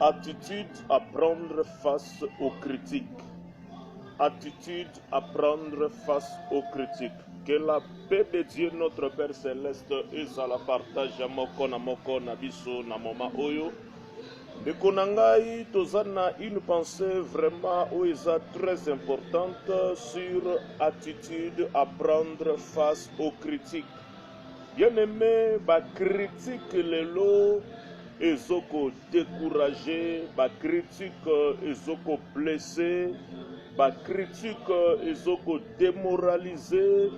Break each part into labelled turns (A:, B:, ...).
A: Attitude à prendre face aux critiques. Attitude à prendre face aux critiques. Que la paix de Dieu, notre Père Céleste, et ça la partage à moko na biso na moma oyo. De Konangai, tozana une pensée vraiment où est très importante sur attitude à prendre face aux critiques. Bien aimé, ba critique lelo ezoko découragé, ba critique ezoko blessé, ba critique ezoko démoralisé,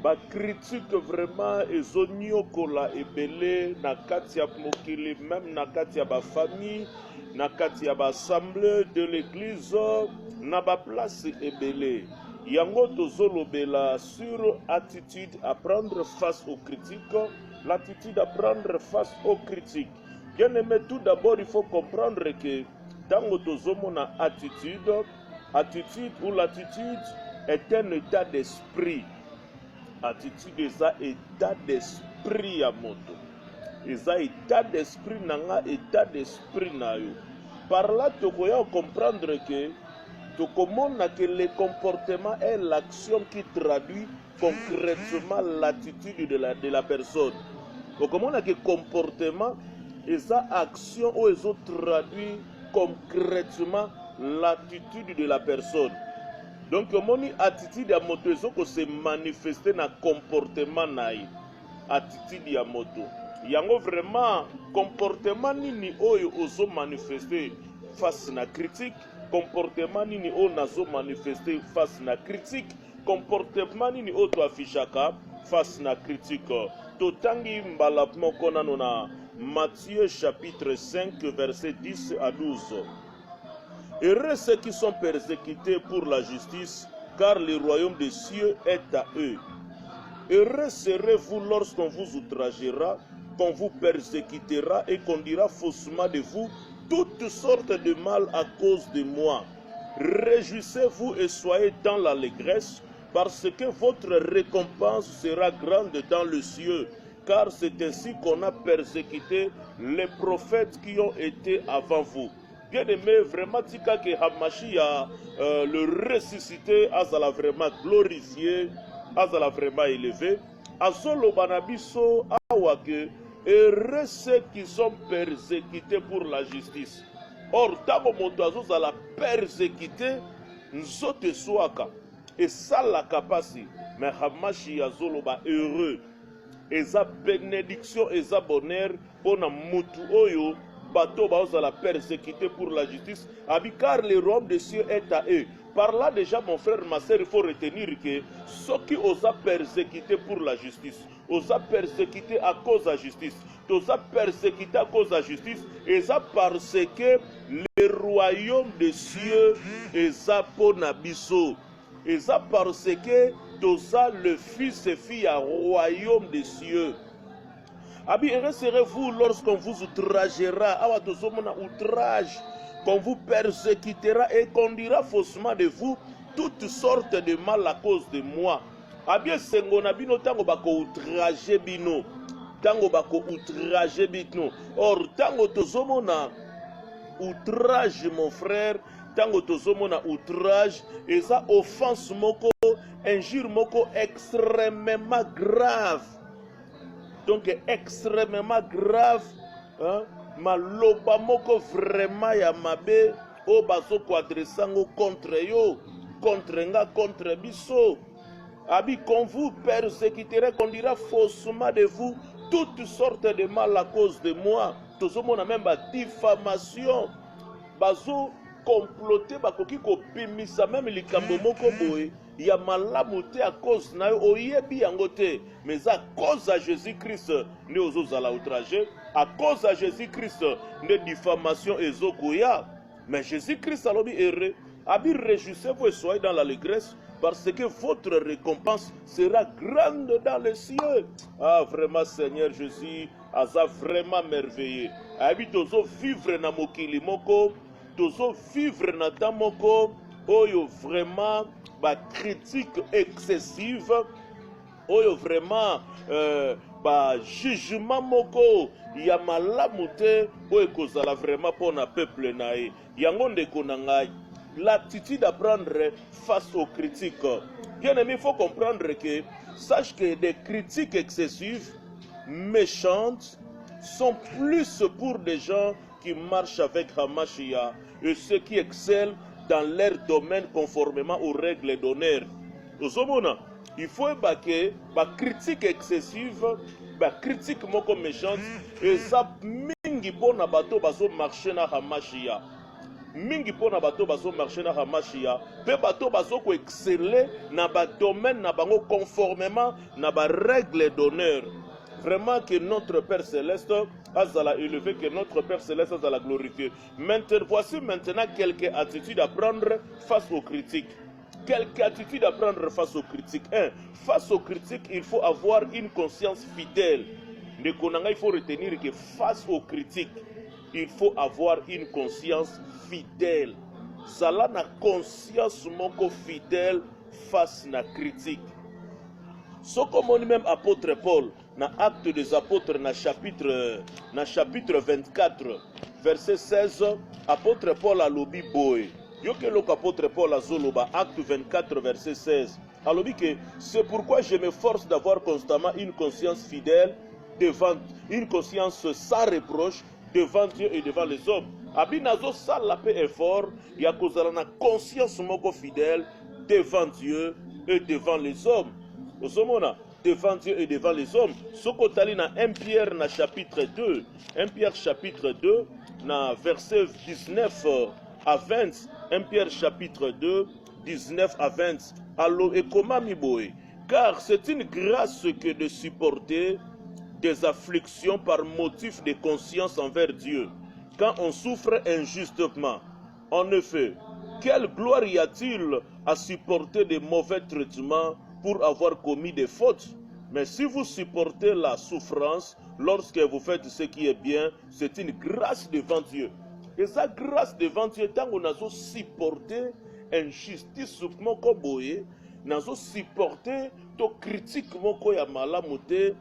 A: ba critique vraiment ezonyokola ebele na kati ya mokili, même na kati ya ba famille, na kati ya ba assemblée de l'église, na ba place ebele. Yango tozolobela sur attitude à prendre face aux critiques, l'attitude à prendre face aux critiques. Bien aimé, tout d'abord il faut comprendre que dans tozomona attitude ou l'attitude est un état d'esprit. Attitude est un état d'esprit à moto. C'est un état d'esprit nanga, état d'esprit na yo. Par là tu peux comprendre que que le comportement est l'action qui traduit concrètement l'attitude de la personne. Donc, comment on a que comportement et sa action où ils ont traduit concrètement l'attitude de la personne. Donc, comment une attitude à moto que se manifester dans comportement naï. Attitude à moto. Il y a vraiment comportement nini oyo ozo manifester face na critique. Comportement nini o nazo manifester face na critique, comportement nini o to affichaka face na critique. Totangi mbala moko nano na Matthieu chapitre 5 verset 10 à 12. Heureux ceux qui sont persécutés pour la justice, car le royaume des cieux est à eux. Heureux serez-vous lorsqu'on vous outragera, qu'on vous persécutera et qu'on dira faussement de vous toutes sortes de mal à cause de moi. Réjouissez-vous et soyez dans l'allégresse, parce que votre récompense sera grande dans le ciel, car c'est ainsi qu'on a persécuté les prophètes qui ont été avant vous. Bien aimé, vraiment, tika que Hamashia le ressuscité, azala vraiment glorifié, azala vraiment élevé, azolo banabiso awake. Heureux ceux qui sont persécutés pour la justice. Or, tant que la persécuté, nous autres soaka. Et ça la capacité. Mais Hamashi Yazoloba heureux. Et sa bénédiction et sa bonheur pour na mutu oyo. Bateau baoza la persécuté pour la justice. Car le royaume des cieux est à eux. Par là déjà mon frère, ma soeur, il faut retenir que ceux qui osent persécuter pour la justice, osent persécuter à cause de la justice, osent persécuter à cause de la justice, et ça parce que le royaume des cieux est pour Nabiso. Et ça parce que tosa le fils et fille à royaume des cieux. Abi, heureux serez-vous lorsqu'on vous outragera, awa tozomona outrage, qu'on vous persécutera et qu'on dira faussement de vous toutes sortes de mal à cause de moi. Abi, sengona bino tango bako outrage bino, tango bako outrage bino. Or, tango tozomona outrage, mon frère, tango tozomona outrage, et ça offense moko, injure moko extrêmement grave. Donc extrêmement grave, hein? Maloba moko vraiment ya mabe o bazo quadresango contre yo, contre nga, contre biso. Abi qu'on vous persécutera, qu'on dira faussement de vous toutes sortes de mal à cause de moi. Tout le monde a même ba diffamation. Bazo comploter bakoki ko bimisa même likambo moko boye. Il y a malamu te à cause na oyebi yango te, mais à cause de Jésus-Christ ne ozozala outragé, à cause de Jésus-Christ ne diffamation ezokoya. Mais Jésus-Christ alobi heureux, abi réjouissez-vous et soyez dans l'allégresse, parce que votre récompense sera grande dans les cieux. Ah vraiment Seigneur Jésus, aza vraiment merveilleux. Abi tozo vivre na mokili moko, tozo vivre na temps moko, oyo vraiment ba critique excessive, oyo vraiment ba jugement moko ya malamu te oyo ekozala vraiment mpona peuple na ye. Yango ndeko na ngai, l'attitude à prendre face aux critiques. Bien aimé, il faut comprendre que, sache que des critiques excessives, méchantes, sont plus pour des gens qui marchent avec Hamashia et ceux qui excellent dans leur domaine conformément aux règles d'honneur. Il faut que la critique excessive, la critique moko méchante, et ça mingi pona bato baso marcher na Hamashia. Mingi pona bato baso marcher na Hamashia, pe bato baso ko exceller na ba domaine na bango conformément na ba règle d'honneur. Vraiment que notre Père Céleste a élevé, que notre Père Céleste a glorifié. Maintenant, voici maintenant quelques attitudes à prendre face aux critiques. Quelques attitudes à prendre face aux critiques. 1. Face aux critiques, il faut avoir une conscience fidèle. Il faut retenir que face aux critiques, il faut avoir une conscience fidèle. Cela na conscience moko fidèle face à la critique. Ce comme même apôtre Paul, dans Acte des Apôtres, dans chapitre 24, verset 16, apôtre Paul a lobi boy. Yoke lok apôtre Paul a zoloba, Acte 24, verset 16. A lobi que c'est pourquoi je m'efforce d'avoir constamment une conscience fidèle devant, une conscience sans reproche devant Dieu et devant les hommes. Abinazo sal la paix effort, ya kozala na conscience moko fidèle devant Dieu et devant les hommes. Devant Dieu et devant les hommes. Sokotali na 1 Pierre na chapitre 2. 1 Pierre chapitre 2 na verset 19 à 20. 1 Pierre chapitre 2 19 à 20. Allo et comment miboé? Car c'est une grâce que de supporter des afflictions par motif de conscience envers Dieu quand on souffre injustement. En effet, quelle gloire y a-t-il à supporter de mauvais traitements pour avoir commis des fautes? Mais si vous supportez la souffrance lorsque vous faites ce qui est bien, c'est une grâce devant Dieu. Et sa grâce devant Dieu, tant qu'on a supporté injustice, on a supporté to critique moko ya malamuté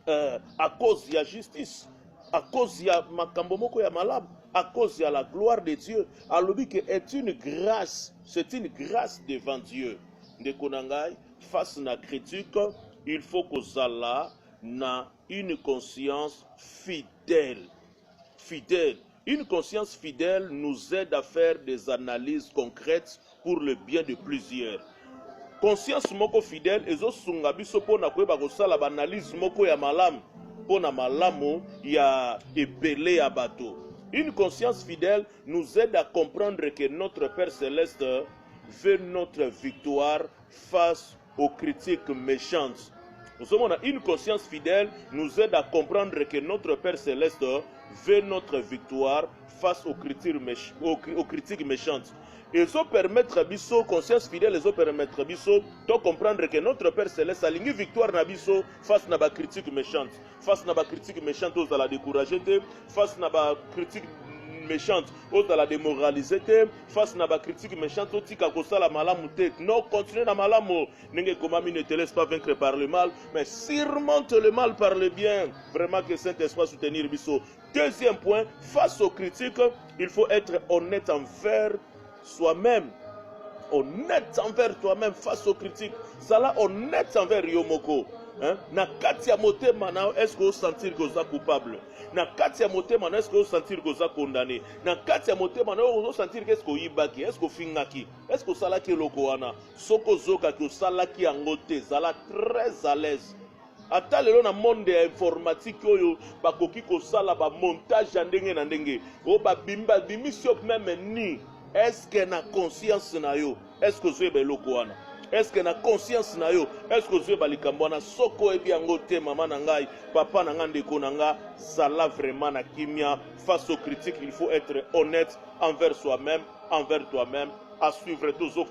A: à cause de la justice, à cause de la makambo moko ya malam, à cause de la gloire de Dieu. Alors que est une grâce, c'est une grâce devant Dieu. De konangai face à la critique, il faut que Zala na une conscience fidèle. Fidèle. Une conscience fidèle nous aide à faire des analyses concrètes pour le bien de plusieurs. Conscience moko fidèle ezo sunga biso pona koyeba kosala ba analyse moko ya malamu pona malamu ya ebele ya bato. Une conscience fidèle nous aide à comprendre que notre Père Céleste veut notre victoire face aux critiques méchantes. Une conscience fidèle nous aide à comprendre que notre Père Céleste veut notre victoire face aux critiques méchantes. Ils ont permettre à biso, conscience fidèle, ils ont permettre à biso de comprendre que notre Père Céleste a une victoire na biso face à la critique méchante. Face à la critique méchante, aux à la décourager, face à la critique méchante, aux à la démoraliser, face à la critique méchante, aux tika kosa la malamute. Non, continuez la malamu. N'enge komami ne te laisse pas vaincre par le mal, mais surmonte le mal par le bien. Vraiment que Saint-Esprit soutenir biso. Deuxième point, face aux critiques, il faut être honnête envers soi-même, honnête envers toi-même face aux critiques. Sala honnête envers Yomoko. Na katia motema na est-ce que vous sentir que vous êtes coupable? Na katia motema na est-ce que vous sentir que vous êtes condamné? Na katia motema na vous sentir que est-ce que vous yibaki? Est-ce que fingaki? Est-ce que salaki lokoana? Soko zoka que salaki angote zala très à l'aise. Ata lelo na monde ya informatique oyo bakoki kosala ba montage ya ndenge na ndenge. O ba bimba bimisio même ni. Est-ce que na conscience na yo? Est-ce que vous avez lokoana? Est-ce que na conscience na yo? Est-ce que vous avez balikambona soko ebi angote maman na ngai, papa na ngande konanga, sala vraiment na kimia face aux critiques, il faut être honnête envers soi-même, envers toi-même, à suivre tous aux